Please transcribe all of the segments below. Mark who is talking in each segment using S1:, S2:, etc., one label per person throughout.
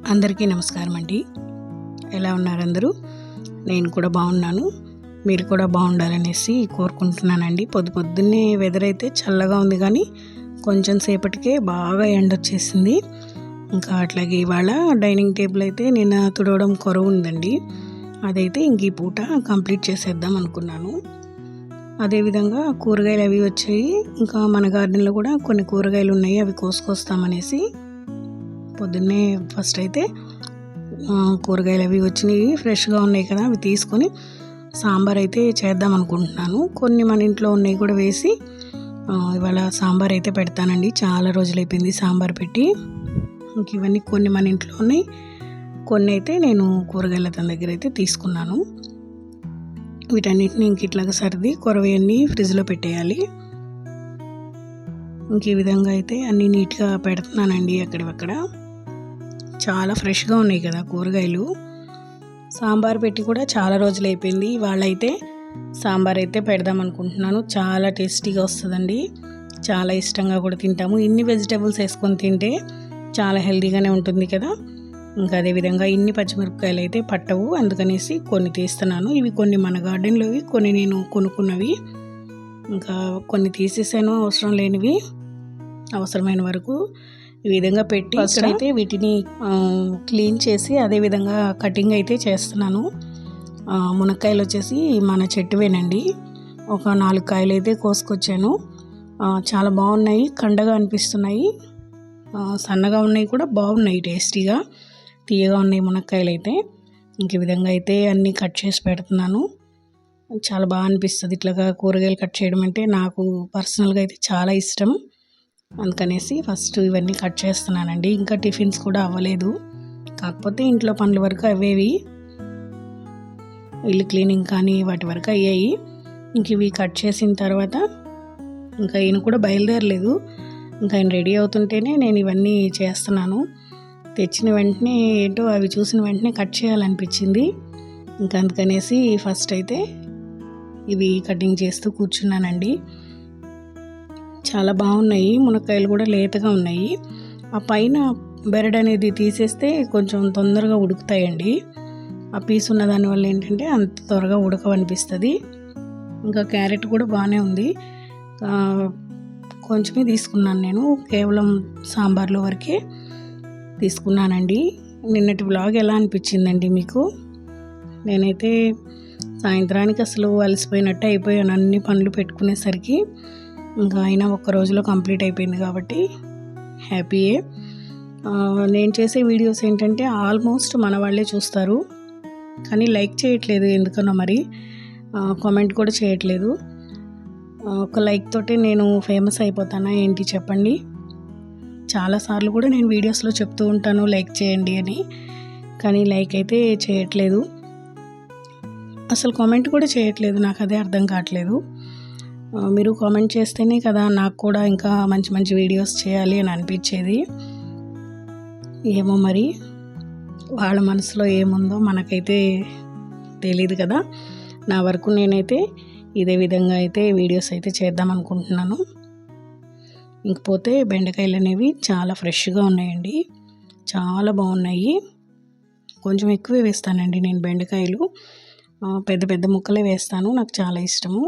S1: అందరికీ నమస్కారం అండి. ఎలా ఉన్నారు అందరూ? నేను కూడా బాగున్నాను. మీరు కూడా బాగుండాలనేసి కోరుకుంటున్నానండి. పొద్దున్నే వెదర్ అయితే చల్లగా ఉంది, కానీ కొంచెం సేపటికే బాగా ఎండొచ్చేసింది. ఇంకా అట్లాగే ఇవాళ డైనింగ్ టేబుల్ అయితే నిన్న తుడవడం కొరవ ఉందండి. అదైతే ఇంక ఈ పూట కంప్లీట్ చేసేద్దాం అనుకున్నాను. అదేవిధంగా కూరగాయలు అవి వచ్చాయి. ఇంకా మన గార్డెన్లో కూడా కొన్ని కూరగాయలు ఉన్నాయి, అవి కోసుకొస్తామనేసి పొద్దున్నే ఫస్ట్ అయితే కూరగాయలు అవి వచ్చినాయి, ఫ్రెష్గా ఉన్నాయి కదా, అవి తీసుకొని సాంబార్ అయితే చేద్దాం అనుకుంటున్నాను. కొన్ని మన ఇంట్లో ఉన్నాయి కూడా వేసి ఇవాళ సాంబార్ అయితే పెడతానండి. చాలా రోజులు అయిపోయింది సాంబార్ పెట్టి. ఇంక ఇవన్నీ కొన్ని మన ఇంట్లో ఉన్నాయి, కొన్ని అయితే నేను కూరగాయల తన దగ్గర అయితే తీసుకున్నాను. వీటన్నిటిని ఇంక ఇట్లాగా సర్ది కొరవన్నీ ఫ్రిడ్జ్లో పెట్టేయాలి. ఇంక ఈ విధంగా అయితే అన్నీ నీట్గా పెడుతున్నానండి. అక్కడక్కడ చాలా ఫ్రెష్గా ఉన్నాయి కదా కూరగాయలు. సాంబార్ పెట్టి కూడా చాలా రోజులు అయిపోయింది. వాళ్ళైతే సాంబార్ అయితే పెడదాం అనుకుంటున్నాను. చాలా టేస్టీగా వస్తుందండి, చాలా ఇష్టంగా కూడా తింటాము. ఇన్ని వెజిటేబుల్స్ వేసుకొని తింటే చాలా హెల్తీగానే ఉంటుంది కదా. ఇంకా అదేవిధంగా ఇన్ని పచ్చిమిరపకాయలు అయితే పట్టవు, అందుకనేసి కొన్ని తీస్తున్నాను. ఇవి కొన్ని మన గార్డెన్లోవి, కొన్ని నేను కొనుక్కున్నవి. ఇంకా కొన్ని తీసేసాను అవసరం లేనివి. అవసరమైన వరకు ఈ విధంగా పెట్టి ఇక్కడైతే వీటిని క్లీన్ చేసి అదేవిధంగా కటింగ్ అయితే చేస్తున్నాను. మునక్కాయలు వచ్చేసి మన చెట్టువేనండి. ఒక 4 కాయలు అయితే కోసుకొచ్చాను. చాలా బాగున్నాయి, కండగా అనిపిస్తున్నాయి. సన్నగా ఉన్నాయి కూడా బాగున్నాయి, టేస్టీగా తీయగా ఉన్నాయి మునక్కాయలు అయితే. ఇంక ఈ విధంగా అయితే అన్నీ కట్ చేసి పెడుతున్నాను. చాలా బాగా అనిపిస్తుంది ఇట్లాగా కూరగాయలు కట్ చేయడం అంటే. నాకు పర్సనల్గా అయితే చాలా ఇష్టం, అందుకనేసి ఫస్ట్ ఇవన్నీ కట్ చేస్తున్నానండి. ఇంకా టిఫిన్స్ కూడా అవ్వలేదు, కాకపోతే ఇంట్లో పనుల వరకు అవేవి, ఇల్లు క్లీనింగ్ కానీ వాటి వరకు అయ్యాయి. ఇంక ఇవి కట్ చేసిన తర్వాత ఇంకా ఈయన కూడా బయలుదేరలేదు. ఇంకా ఆయన రెడీ అవుతుంటేనే నేను ఇవన్నీ చేస్తున్నాను. తెచ్చిన వెంటనే ఏంటో అవి చూసిన వెంటనే కట్ చేయాలనిపించింది. ఇంకా అందుకనేసి ఫస్ట్ అయితే ఇవి కటింగ్ చేస్తూ కూర్చున్నానండి. చాలా బాగున్నాయి, మునక్కాయలు కూడా లేతగా ఉన్నాయి. ఆ పైన బెరడు అనేది తీసేస్తే కొంచెం తొందరగా ఉడుకుతాయండి. ఆ పీస్ ఉన్న దానివల్ల ఏంటంటే అంత త్వరగా ఉడకవనిపిస్తుంది. ఇంకా క్యారెట్ కూడా బాగానే ఉంది, కొంచెమే తీసుకున్నాను నేను, కేవలం సాంబార్లో వరకే తీసుకున్నానండి. నిన్నటి వ్లాగ్ ఎలా అనిపించిందండి మీకు? నేనైతే సాయంత్రానికి అసలు అలసిపోయినట్టు అయిపోయాను, అన్ని పనులు పెట్టుకునేసరికి. ఇంకా అయినా ఒక్క రోజులో కంప్లీట్ అయిపోయింది కాబట్టి హ్యాపీయే. నేను చేసే వీడియోస్ ఏంటంటే ఆల్మోస్ట్ మన వాళ్ళే చూస్తారు, కానీ లైక్ చేయట్లేదు ఎందుకనో మరి, కామెంట్ కూడా చేయట్లేదు. ఒక లైక్ తోటి నేను ఫేమస్ అయిపోతానా ఏంటి చెప్పండి? చాలాసార్లు కూడా నేను వీడియోస్లో చెప్తూ ఉంటాను లైక్ చేయండి అని, కానీ లైక్ అయితే చేయట్లేదు, అసలు కామెంట్ కూడా చేయట్లేదు. నాకు అదే అర్థం కావట్లేదు. మీరు కామెంట్ చేస్తేనే కదా నాకు కూడా ఇంకా మంచి మంచి వీడియోస్ చేయాలి అని అనిపించేది. ఏమో మరి వాళ్ళ మనసులో ఏముందో మనకైతే తెలియదు కదా. నా వరకు నేనైతే ఇదే విధంగా అయితే వీడియోస్ అయితే చేద్దాం అనుకుంటున్నాను. ఇంకపోతే బెండకాయలు అనేవి చాలా ఫ్రెష్గా ఉన్నాయండి, చాలా బాగున్నాయి. కొంచెం ఎక్కువే వేస్తానండి నేను బెండకాయలు, పెద్ద పెద్ద ముక్కలే వేస్తాను, నాకు చాలా ఇష్టము.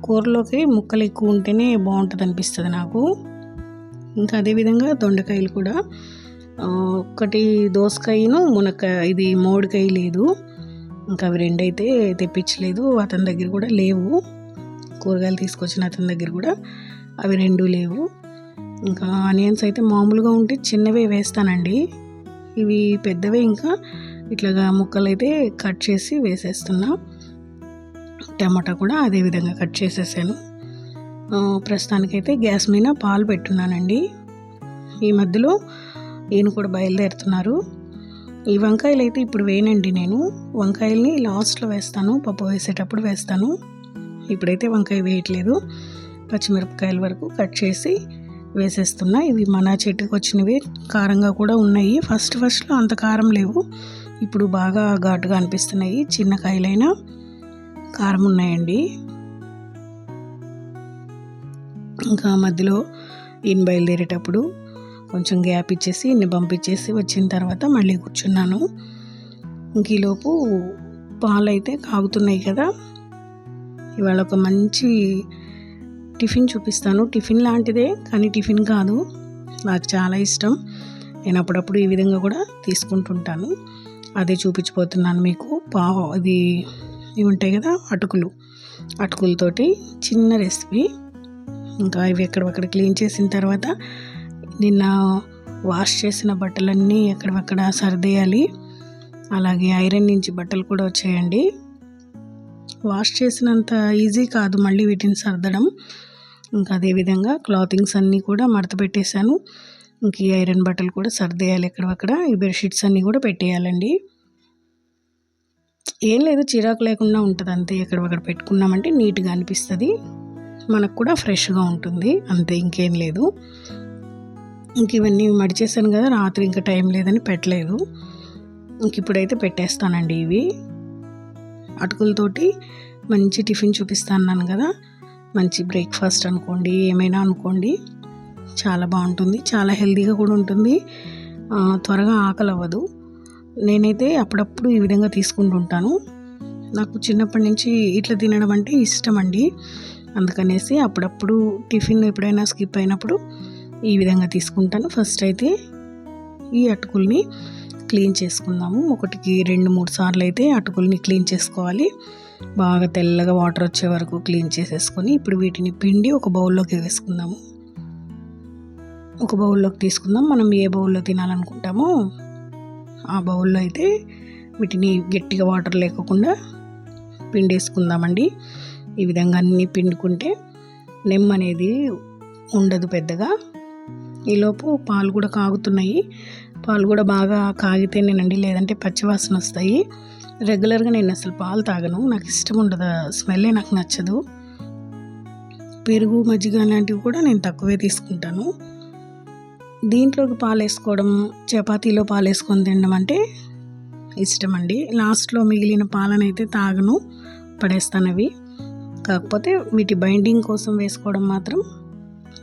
S1: కూరలోకి ముక్కలు ఎక్కువ ఉంటేనే బాగుంటుంది అనిపిస్తుంది నాకు. ఇంకా అదేవిధంగా దొండకాయలు కూడా, ఒకటి దోసకాయను మునక్కాయ, ఇది మామిడికాయ లేదు. ఇంకా అవి రెండైతే తెప్పించలేదు, అతని దగ్గర కూడా లేవు. కూరగాయలు తీసుకొచ్చిన అతని దగ్గర కూడా అవి 2 లేవు. ఇంకా ఆనియన్స్ అయితే మామూలుగా ఉంటే చిన్నవే వేస్తానండి, ఇవి పెద్దవే. ఇంకా ఇట్లాగా ముక్కలు అయితే కట్ చేసి వేసేస్తున్నా. టమాటా కూడా అదే విధంగా కట్ చేసేసాను. ప్రస్తుతానికైతే గ్యాస్ మీద పాలు పెట్టున్నానండి. ఈ మధ్యలో ఈయన కూడా బయలుదేరుతున్నారు. ఈ వంకాయలు అయితే ఇప్పుడు వేయనండి, నేను వంకాయల్ని లాస్ట్లో వేస్తాను, పప్పు వేసేటప్పుడు వేస్తాను. ఇప్పుడైతే వంకాయ వేయట్లేదు. పచ్చిమిరపకాయల వరకు కట్ చేసి వేసేస్తున్నా. ఇవి మన చెట్టుకు వచ్చినవి, కారంగా కూడా ఉన్నాయి. ఫస్ట్లో అంత కారం లేవు, ఇప్పుడు బాగా ఘాటుగా అనిపిస్తున్నాయి. చిన్న కాయలైనా కారం ఉన్నాయండి. ఇంకా మధ్యలో ఈయన బయలుదేరేటప్పుడు కొంచెం గ్యాప్ ఇచ్చేసి ఇన్ని పంపించేసి వచ్చిన తర్వాత మళ్ళీ కూర్చున్నాను. ఇంక ఈలోపు పాలు అయితే కాగుతున్నాయి కదా. ఇవాళ ఒక మంచి టిఫిన్ చూపిస్తాను. టిఫిన్ లాంటిదే కానీ టిఫిన్ కాదు, నాకు చాలా ఇష్టం. నేను అప్పుడప్పుడు ఈ విధంగా కూడా తీసుకుంటుంటాను. అదే చూపించిపోతున్నాను మీకు. ఇది ఇవి ఉంటాయి కదా అటుకులతోటి చిన్న రెసిపీ. ఇంకా ఇవి ఎక్కడక్కడ క్లీన్ చేసిన తర్వాత నిన్న వాష్ చేసిన బట్టలన్నీ ఎక్కడక్కడ సర్దేయాలి. అలాగే ఐరన్ నుంచి బట్టలు కూడా వచ్చాయండి. వాష్ చేసినంత ఈజీ కాదు మళ్ళీ వీటిని సర్దడం. ఇంకా అదేవిధంగా క్లాతింగ్స్ అన్నీ కూడా మడత పెట్టేశాను. ఇంక ఈ ఐరన్ బట్టలు కూడా సర్దేయాలి ఎక్కడక్కడ. ఈ బెడ్షీట్స్ అన్నీ కూడా పెట్టేయాలండి. ఏం లేదు, చిరాకు లేకుండా ఉంటుంది అంతే. ఎక్కడక్కడ పెట్టుకున్నామంటే నీట్గా అనిపిస్తుంది, మనకు కూడా ఫ్రెష్గా ఉంటుంది అంతే, ఇంకేం లేదు. ఇంక ఇవన్నీ మడిచేసాను కదా, రాత్రి ఇంకా టైం లేదని పెట్టలేదు. ఇంక ఇప్పుడైతే పెట్టేస్తానండి. ఇవి అటుకులతోటి మంచి టిఫిన్ చూపిస్తాను కదా, మంచి బ్రేక్ఫాస్ట్ అనుకోండి, ఏమైనా అనుకోండి, చాలా బాగుంటుంది. చాలా హెల్తీగా కూడా ఉంటుంది, త్వరగా ఆకలి అవ్వదు. నేనైతే అప్పుడప్పుడు ఈ విధంగా తీసుకుంటుంటాను. నాకు చిన్నప్పటి నుంచి ఇట్లా తినడం అంటే ఇష్టం అండి. అందుకనేసి అప్పుడప్పుడు టిఫిన్ ఎప్పుడైనా స్కిప్ అయినప్పుడు ఈ విధంగా తీసుకుంటాను. ఫస్ట్ అయితే ఈ అటుకుల్ని క్లీన్ చేసుకుందాము. ఒకటికి 2-3 సార్లు అయితే అటుకుల్ని క్లీన్ చేసుకోవాలి. బాగా తెల్లగా వాటర్ వచ్చే వరకు క్లీన్ చేసేసుకొని ఇప్పుడు వీటిని పిండి ఒక బౌల్లోకి వేసుకుందాము. ఒక బౌల్లోకి తీసుకుందాం. మనం ఏ బౌల్లో తినాలనుకుంటామో ఆ బౌల్లో అయితే వీటిని గట్టిగా వాటర్ లేకుండా పిండేసుకుందామండి. ఈ విధంగా అన్నీ పిండుకుంటే నెమ్మ అనేది ఉండదు పెద్దగా. ఈలోపు పాలు కూడా కాగుతున్నాయి. పాలు కూడా బాగా కాగితేనేనండి, లేదంటే పచ్చివాసన వస్తాయి. రెగ్యులర్గా నేను అసలు పాలు తాగను, నాకు ఇష్టం ఉండదు, స్మెల్లే నాకు నచ్చదు. పెరుగు మజ్జిగ లాంటివి కూడా నేను తక్కువే తీసుకుంటాను. దీంట్లోకి పాలు వేసుకోవడం, చపాతీలో పాలు వేసుకొని తినడం అంటే ఇష్టం అండి. లాస్ట్లో మిగిలిన పాలనైతే తాగను, పడేస్తాను అవి. కాకపోతే వీటి బైండింగ్ కోసం వేసుకోవడం మాత్రం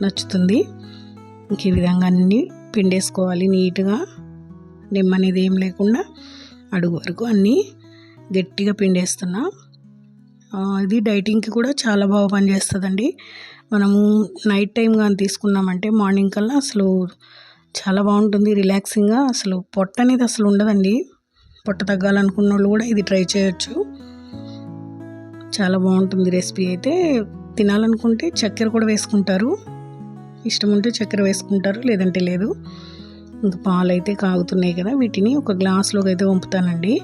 S1: నచ్చుతుంది. ఇంక ఈ విధంగా అన్నీ పిండేసుకోవాలి నీట్గా, నిమ్మ అనేది ఏం లేకుండా అడుగు వరకు అన్నీ గట్టిగా పిండేస్తున్నా. ఇది డైటింగ్కి కూడా చాలా బాగా పనిచేస్తుందండి. మనము నైట్ టైం కానీ తీసుకున్నామంటే మార్నింగ్ కల్లా అసలు చాలా బాగుంటుంది, రిలాక్సింగ్గా. అసలు పొట్ట అనేది అసలు ఉండదండి. పొట్ట తగ్గాలనుకున్న వాళ్ళు కూడా ఇది ట్రై చేయొచ్చు, చాలా బాగుంటుంది రెసిపీ. అయితే తినాలనుకుంటే చక్కెర కూడా వేసుకుంటారు, ఇష్టం ఉంటే చక్కెర వేసుకుంటారు, లేదంటే లేదు. ఇంకా పాలు అయితే కాగుతున్నాయి కదా, వీటిని ఒక గ్లాస్లోకి అయితే వంపుతానండి.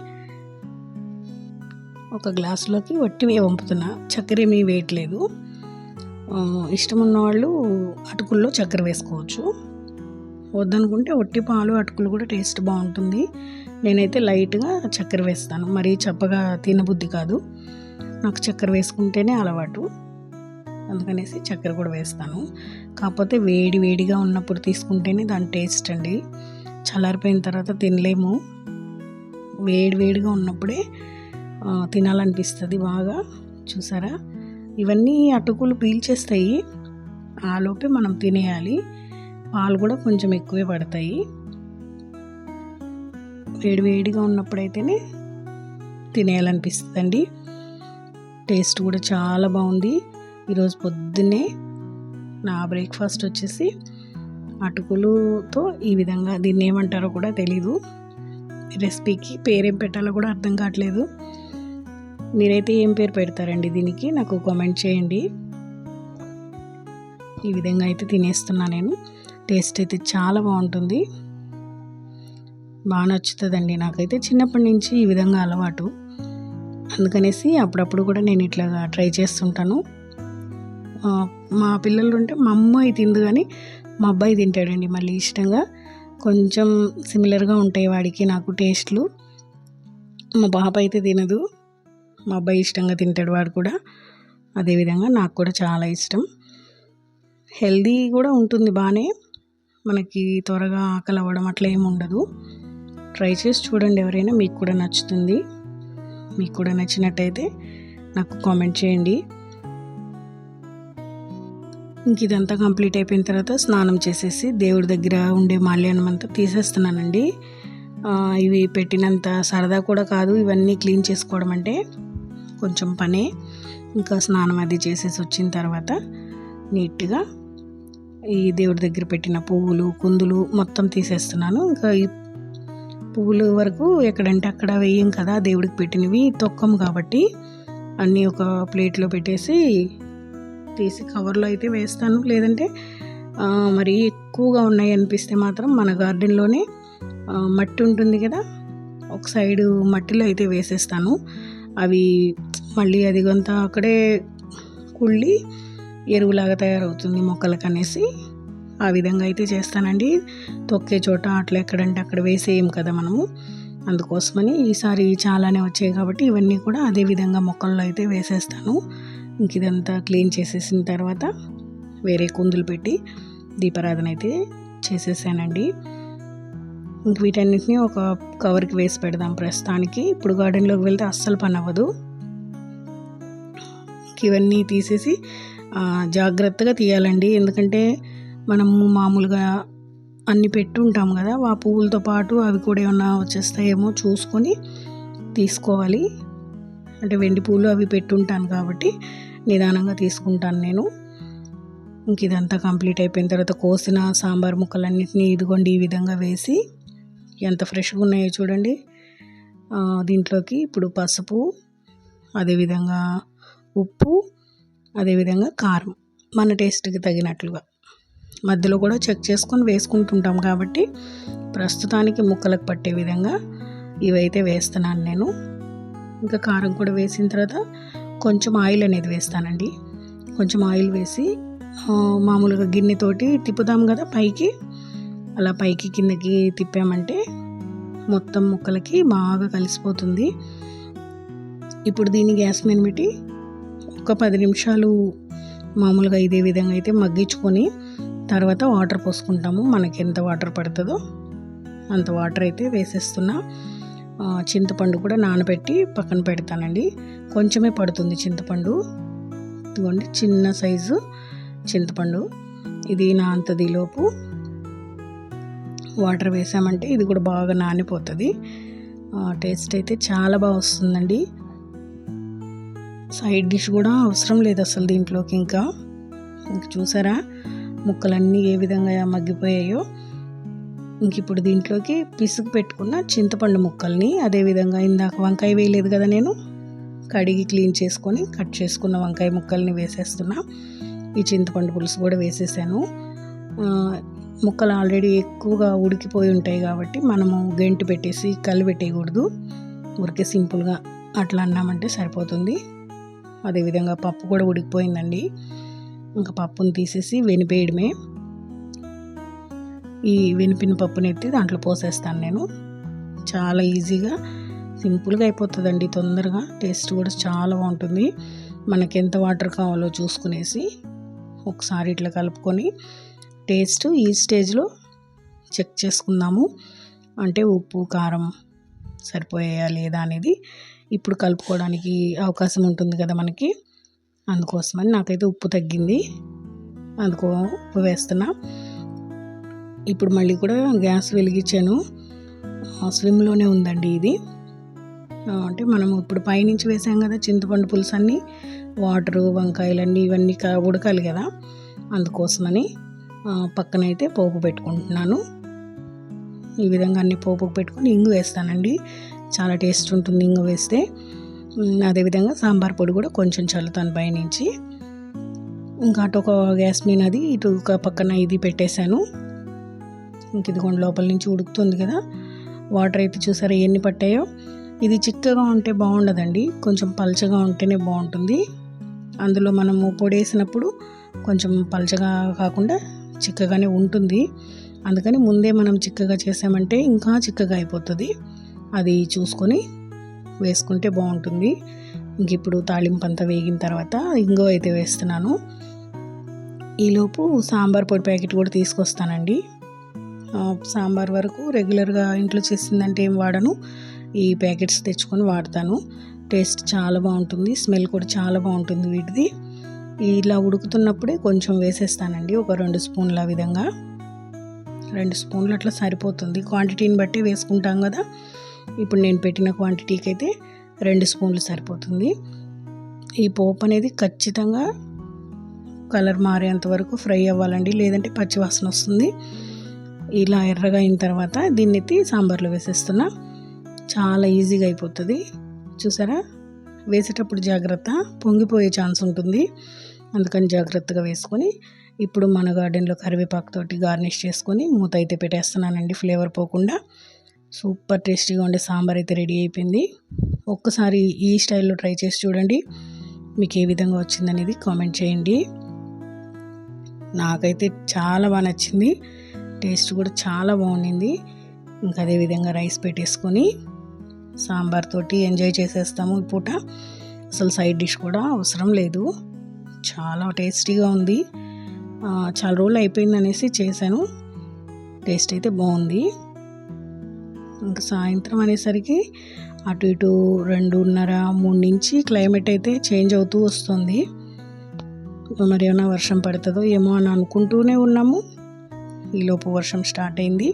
S1: ఒక గ్లాసులోకి వట్టివే వంపుతున్నా, చక్కెర ఏమీ వేయట్లేదు. ఇష్టం ఉన్నవాళ్ళు అటుకుల్లో చక్కెర వేసుకోవచ్చు, వద్దనుకుంటే వట్టి పాలు అటుకులు కూడా టేస్ట్ బాగుంటుంది. నేనైతే లైట్గా చక్కెర వేస్తాను, మరీ చప్పగా తినబుద్ధి కాదు, నాకు చక్కెర వేసుకుంటేనే అలవాటు, అందుకనేసి చక్కెర కూడా వేస్తాను. కాకపోతే వేడిగా ఉన్నప్పుడు తీసుకుంటేనే దాని టేస్ట్ అండి, చల్లారిపోయిన తర్వాత తినలేము. వేడిగా ఉన్నప్పుడే తినాలనిపిస్తుంది బాగా. చూసారా, ఇవన్నీ అటుకులు పీల్చేస్తాయి, ఆలోపే మనం తినేయాలి. పాలు కూడా కొంచెం ఎక్కువే పడతాయి. వేడిగా ఉన్నప్పుడైతేనే తినేయాలనిపిస్తుందండి. టేస్ట్ కూడా చాలా బాగుంది. ఈరోజు పొద్దున్నే నా బ్రేక్ఫాస్ట్ వచ్చేసి అటుకులుతో ఈ విధంగా, దీన్ని ఏమంటారో కూడా తెలీదు, రెసిపీకి పేరేం పెట్టాలో కూడా అర్థం కావట్లేదు. మీరైతే ఏం పేరు పెడతారండి దీనికి, నాకు కామెంట్ చేయండి. ఈ విధంగా అయితే తినేస్తున్నా నేను. టేస్ట్ అయితే చాలా బాగుంటుంది, బాగా నచ్చుతుందండి. నాకైతే చిన్నప్పటి నుంచి ఈ విధంగా అలవాటు, అందుకనేసి అప్పుడప్పుడు కూడా నేను ఇట్లా ట్రై చేస్తుంటాను. మా పిల్లలు ఉంటే మా అమ్మాయి తిందు, కానీ మా అబ్బాయి తింటాడండి మళ్ళీ ఇష్టంగా. కొంచెం సిమిలర్గా ఉంటాయి వాడికి నాకు టేస్ట్లు. మా పాప అయితే తినదు, మా అబ్బాయి ఇష్టంగా తింటాడు వాడు కూడా. అదేవిధంగా నాకు కూడా చాలా ఇష్టం. హెల్దీ కూడా ఉంటుంది బాగానే, మనకి త్వరగా ఆకలి అవ్వడం అట్లా ఏమి ఉండదు. ట్రై చేసి చూడండి ఎవరైనా, మీకు కూడా నచ్చుతుంది. మీకు కూడా నచ్చినట్టయితే నాకు కామెంట్ చేయండి. ఇంక ఇదంతా కంప్లీట్ అయిపోయిన తర్వాత స్నానం చేసేసి దేవుడి దగ్గర ఉండే మాల్యాన్నం అంతా తీసేస్తున్నానండి. ఇవి పెట్టినంత సరదా కూడా కాదు ఇవన్నీ క్లీన్ చేసుకోవడం అంటే, కొంచెం పనే. ఇంకా స్నానం అది చేసేసి వచ్చిన తర్వాత నీట్గా ఈ దేవుడి దగ్గర పెట్టిన పువ్వులు కుందులు మొత్తం తీసేస్తున్నాను. ఇంకా ఈ పువ్వుల వరకు ఎక్కడంటే అక్కడ వేయం కదా, దేవుడికి పెట్టినవి తొక్కము కాబట్టి అన్నీ ఒక ప్లేట్లో పెట్టేసి తీసి కవర్లో అయితే వేస్తాను. లేదంటే మరి ఎక్కువగా ఉన్నాయి అనిపిస్తే మాత్రం మన గార్డెన్లోనే మట్టి ఉంటుంది కదా, ఒక సైడు మట్టిలో అయితే వేసేస్తాను. అవి మళ్ళీ అది కొంత అక్కడే కుళ్ళి ఎరువులాగా తయారవుతుంది మొక్కలకు అనేసి ఆ విధంగా అయితే చేస్తానండి. తొక్కే చోట అట్లా ఎక్కడంటే అక్కడ వేసేయం కదా మనము, అందుకోసమని ఈసారి చాలానే వచ్చాయి కాబట్టి ఇవన్నీ కూడా అదే విధంగా మొక్కల్లో అయితే వేసేస్తాను. ఇంక ఇదంతా క్లీన్ చేసేసిన తర్వాత వేరే కుందులు పెట్టి దీపారాధన అయితే చేసేసానండి. ఇంక వీటన్నిటిని ఒక కవర్కి వేసి పెడదాం ప్రస్తుతానికి. ఇప్పుడు గార్డెన్లోకి వెళ్తే అస్సలు పని అవ్వదు. ఇవన్నీ తీసేసి జాగ్రత్తగా తీయాలండి, ఎందుకంటే మనము మామూలుగా అన్ని పెట్టి ఉంటాం కదా, ఆ పువ్వులతో పాటు అవి కూడా ఏమన్నా వచ్చేస్తాయేమో చూసుకొని తీసుకోవాలి. అంటే వెండి పూలు అవి పెట్టుంటాను కాబట్టి నిదానంగా తీసుకుంటాను నేను. ఇంక ఇదంతా కంప్లీట్ అయిపోయిన తర్వాత కోసిన సాంబార్ ముక్కలన్నింటినీ ఇదిగోండి ఈ విధంగా వేసి, ఎంత ఫ్రెష్గా ఉన్నాయో చూడండి. దీంట్లోకి ఇప్పుడు పసుపు, అదేవిధంగా ఉప్పు, అదేవిధంగా కారం మన టేస్ట్కి తగినట్లుగా మధ్యలో కూడా చెక్ చేసుకొని వేసుకుంటుంటాం కాబట్టి ప్రస్తుతానికి ముక్కలకు పట్టే విధంగా ఇవైతే వేస్తున్నాను నేను. ఇంకా కారం కూడా వేసిన తర్వాత కొంచెం ఆయిల్ అనేది వేస్తానండి. కొంచెం ఆయిల్ వేసి మామూలుగా గిన్నెతోటి తిప్పుతాం కదా పైకి, అలా పైకి కిందకి తిప్పామంటే మొత్తం ముక్కలకి బాగా కలిసిపోతుంది. ఇప్పుడు దీన్ని గ్యాస్ మీద పెట్టి ఒక 10 నిమిషాలు మామూలుగా ఇదే విధంగా అయితే మగ్గించుకొని తర్వాత వాటర్ పోసుకుంటాము. మనకి ఎంత వాటర్ పడుతుందో అంత వాటర్ అయితే వేసేస్తున్నా. చింతపండు కూడా నానబెట్టి పక్కన పెడతానండి. కొంచెమే పడుతుంది చింతపండు. ఇదిగోండి చిన్న సైజు చింతపండు. ఇది నాంతదిలోపు వాటర్ వేసామంటే ఇది కూడా బాగా నానిపోతుంది. టేస్ట్ అయితే చాలా బాగా వస్తుందండి. సైడ్ డిష్ కూడా అవసరం లేదు అసలు దీంట్లోకి. ఇంకా చూసారా ముక్కలన్నీ ఏ విధంగా మగ్గిపోయాయో. ఇంక ఇప్పుడు దీంట్లోకి పిసుకు పెట్టుకున్న చింతపండు ముక్కల్ని, అదేవిధంగా ఇందాక వంకాయ వేయలేదు కదా నేను, కడిగి క్లీన్ చేసుకొని కట్ చేసుకున్న వంకాయ ముక్కల్ని వేసేస్తున్నా. ఈ చింతపండు పులుసు కూడా వేసేసాను. ముక్కలు ఆల్రెడీ ఎక్కువగా ఉడికిపోయి ఉంటాయి కాబట్టి మనము గెంటి పెట్టేసి కలిపెట్టేయకూడదు. ఊరికే సింపుల్గా అట్లా అన్నామంటే సరిపోతుంది. అదేవిధంగా పప్పు కూడా ఉడికిపోయిందండి. ఇంకా పప్పును తీసేసి వెనిపేయడమే. ఈ వెనిపిన పప్పుని ఎత్తి దాంట్లో పోసేస్తాను నేను. చాలా ఈజీగా సింపుల్గా అయిపోతుందండి, తొందరగా. టేస్ట్ కూడా చాలా బాగుంటుంది. మనకి ఎంత వాటర్ కావాలో చూసుకునేసి ఒకసారి ఇట్లా కలుపుకొని టేస్ట్ ఈ స్టేజ్లో చెక్ చేసుకుందాము. అంటే ఉప్పు కారం సరిపోయాయా లేదా అనేది ఇప్పుడు కలుపుకోవడానికి అవకాశం ఉంటుంది కదా మనకి, అందుకోసమని. నాకైతే ఉప్పు తగ్గింది, అందుకో ఉప్పు వేస్తున్నా. ఇప్పుడు మళ్ళీ కూడా గ్యాస్ వెలిగించాను. స్లిమ్లోనే ఉందండి ఇది. అంటే మనము ఇప్పుడు పైనుంచి వేసాం కదా చింతపండు పులుసు, అన్నీ వాటరు వంకాయలన్నీ ఇవన్నీ ఉడకాలి కదా, అందుకోసమని పక్కనైతే పోపు పెట్టుకుంటున్నాను. ఈ విధంగా అన్ని పోపుకు పెట్టుకొని ఇంగు వేస్తానండి, చాలా టేస్ట్ ఉంటుంది ఇంగు వేస్తే. అదేవిధంగా సాంబార్ పొడి కూడా కొంచెం చల్లుతాను పైనుంచి. ఇంకా అటు ఒక గ్యాస్ మీద అది, ఇటు ఒక పక్కన ఇది పెట్టేశాను. ఇంక ఇదిగోండి లోపల నుంచి ఉడుకుతుంది కదా. వాటర్ అయితే చూసారా ఎన్ని పట్టాయో. ఇది చిక్కగా ఉంటే బాగుండదండి, కొంచెం పల్చగా ఉంటేనే బాగుంటుంది. అందులో మనము పొడి వేసినప్పుడు కొంచెం పల్చగా కాకుండా చిక్కగానే ఉంటుంది. అందుకని ముందే మనం చిక్కగా చేసామంటే ఇంకా చిక్కగా అయిపోతుంది. అది చూసుకొని వేసుకుంటే బాగుంటుంది. ఇంక ఇప్పుడు తాళింపు అంతా వేగిన తర్వాత ఇంగువ అయితే వేస్తున్నాను. ఈలోపు సాంబార్ పొడి ప్యాకెట్ కూడా తీసుకొస్తానండి. సాంబార్ వరకు రెగ్యులర్గా ఇంట్లో చేసిందంటే ఏం వాడను, ఈ ప్యాకెట్స్ తెచ్చుకొని వాడతాను. టేస్ట్ చాలా బాగుంటుంది, స్మెల్ కూడా చాలా బాగుంటుంది వీటిది. ఇలా ఉడుకుతున్నప్పుడే కొంచెం వేసేస్తానండి, ఒక 2 స్పూన్ల విధంగా. 2 స్పూన్లు అట్లా సరిపోతుంది, క్వాంటిటీని బట్టి వేసుకుంటాం కదా. ఇప్పుడు నేను పెట్టిన క్వాంటిటీకి అయితే 2 స్పూన్లు సరిపోతుంది. ఈ పోపు అనేది ఖచ్చితంగా కలర్ మారేంత వరకు ఫ్రై అవ్వాలండి, లేదంటే పచ్చివాసన వస్తుంది. ఇలా ఎర్రగా అయిన తర్వాత దీన్ని ఎత్తి సాంబార్లో వేసేస్తున్నా. చాలా ఈజీగా అయిపోతుంది. చూసారా, వేసేటప్పుడు జాగ్రత్త, పొంగిపోయే ఛాన్స్ ఉంటుంది, అందుకని జాగ్రత్తగా వేసుకొని ఇప్పుడు మన గార్డెన్లో కరివేపాకుతోటి గార్నిష్ చేసుకొని మూత అయితే పెట్టేస్తున్నానండి, ఫ్లేవర్ పోకుండా. సూపర్ టేస్టీగా ఉండే సాంబార్ అయితే రెడీ అయిపోయింది. ఒక్కసారి ఈ స్టైల్లో ట్రై చేసి చూడండి, మీకు ఏ విధంగా వచ్చిందనేది కామెంట్ చేయండి. నాకైతే చాలా బాగా నచ్చింది, టేస్ట్ కూడా చాలా బాగుండింది. ఇంకా అదేవిధంగా రైస్ పెట్టేసుకొని సాంబార్ తోటి ఎంజాయ్ చేసేస్తాము ఈ పూట. అసలు సైడ్ డిష్ కూడా అవసరం లేదు, చాలా టేస్టీగా ఉంది. చాలా రోజులు అయిపోయింది అనేసి చేశాను, టేస్ట్ అయితే బాగుంది. ఇంకా సాయంత్రం అనేసరికి అటు ఇటు 2:30-3 నుంచి క్లైమేట్ అయితే చేంజ్ అవుతూ వస్తుంది. మరి ఏమైనా వర్షం పడుతుందో ఏమో అని అనుకుంటూనే ఉన్నాము. ఈలోపు వర్షం స్టార్ట్ అయింది,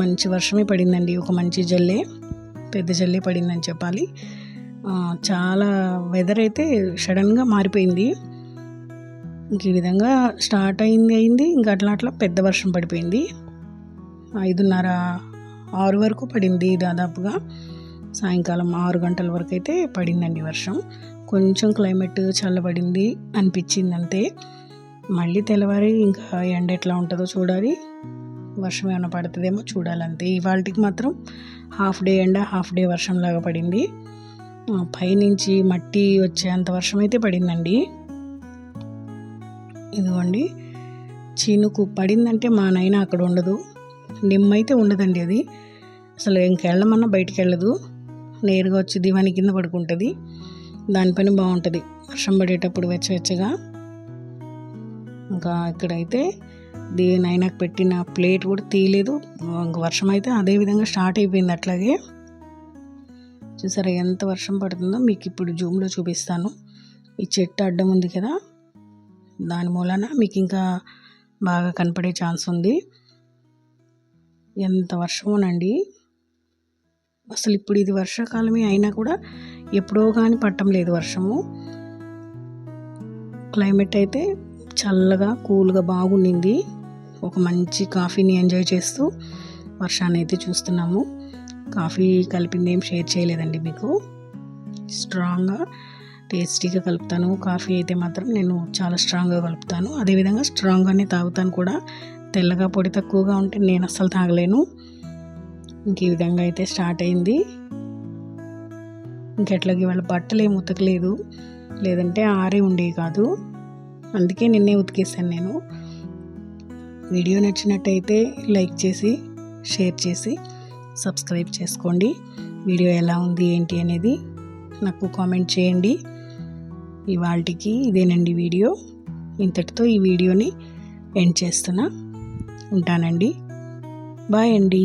S1: మంచి వర్షమే పడిందండి, ఒక మంచి జల్లే, పెద్ద జల్లే పడిందని చెప్పాలి. చాలా వెదర్ అయితే సడన్గా మారిపోయింది. ఇంక ఈ విధంగా స్టార్ట్ అయింది, ఇంకా అట్లా పెద్ద వర్షం పడిపోయింది. 5:30-6 వరకు పడింది దాదాపుగా. సాయంకాలం 6 గంటల వరకు అయితే పడిందండి వర్షం. కొంచెం క్లైమేట్ చల్లబడింది అనిపించింది అంతే. మళ్ళీ తెల్లవారి ఇంకా ఎండ ఎట్లా ఉంటుందో చూడాలి, వర్షం ఏమైనా పడుతుందేమో చూడాలంతే. ఇవాళకి మాత్రం హాఫ్ డే ఎండ, హాఫ్ డే వర్షం లాగా పడింది. పైనుంచి మట్టి వచ్చేంత వర్షం అయితే పడిందండి. ఇదిగోండి, చినుకు పడిందంటే మా నాయన అక్కడ ఉండదు, నిమ్మైతే ఉండదండి, అది అసలు ఇంకెళ్ళమన్నా బయటికి వెళ్ళదు, నేరుగా వచ్చి దివాని కింద పడుకుంటుంది. దానిపైన బాగుంటుంది వర్షం పడేటప్పుడు వెచ్చగా. ఇంకా ఇక్కడైతే నాయనకు పెట్టిన ప్లేట్ కూడా తీయలేదు, ఇంకా వర్షం అయితే అదే విధంగా స్టార్ట్ అయిపోయింది అట్లాగే. చూసారా ఎంత వర్షం పడుతుందో, మీకు ఇప్పుడు జూమ్లో చూపిస్తాను. ఈ చెట్టు అడ్డం ఉంది కదా, దాని మూలన మీకు ఇంకా బాగా కనపడే ఛాన్స్ ఉంది. ఎంత వర్షమోనండి, అసలు ఇప్పుడు ఇది వర్షాకాలమే అయినా కూడా ఎప్పుడో కానీ పట్టం లేదు వర్షము. క్లైమేట్ అయితే చల్లగా కూల్గా బాగుండింది. ఒక మంచి కాఫీని ఎంజాయ్ చేస్తూ వర్షాన్ని అయితే చూస్తున్నాము. కాఫీ కలిపింది ఏం షేర్ చేయలేదండి మీకు, స్ట్రాంగ్గా టేస్టీగా కలుపుతాను. కాఫీ అయితే మాత్రం నేను చాలా స్ట్రాంగ్గా కలుపుతాను, అదేవిధంగా స్ట్రాంగ్గానే తాగుతాను కూడా. తెల్లగా పొడి తక్కువగా ఉంటే నేను అస్సలు తాగలేను. ఇంక ఈ విధంగా అయితే స్టార్ట్ అయింది. ఇంకెట్లాగే వాళ్ళ బట్టలు ఏమి ఉతకలేదు, లేదంటే ఆరే ఉండేవి కాదు, అందుకే నిన్నే ఉతికేసాను నేను. వీడియో నచ్చినట్టయితే లైక్ చేసి, షేర్ చేసి, సబ్స్క్రైబ్ చేసుకోండి. వీడియో ఎలా ఉంది ఏంటి అనేది నాకు కామెంట్ చేయండి. ఇవాల్టికి ఇదేనండి వీడియో, ఇంతటితో ఈ వీడియోని ఎండ్ చేస్తున్నా. ఉంటానండి, బాయ్ అండి.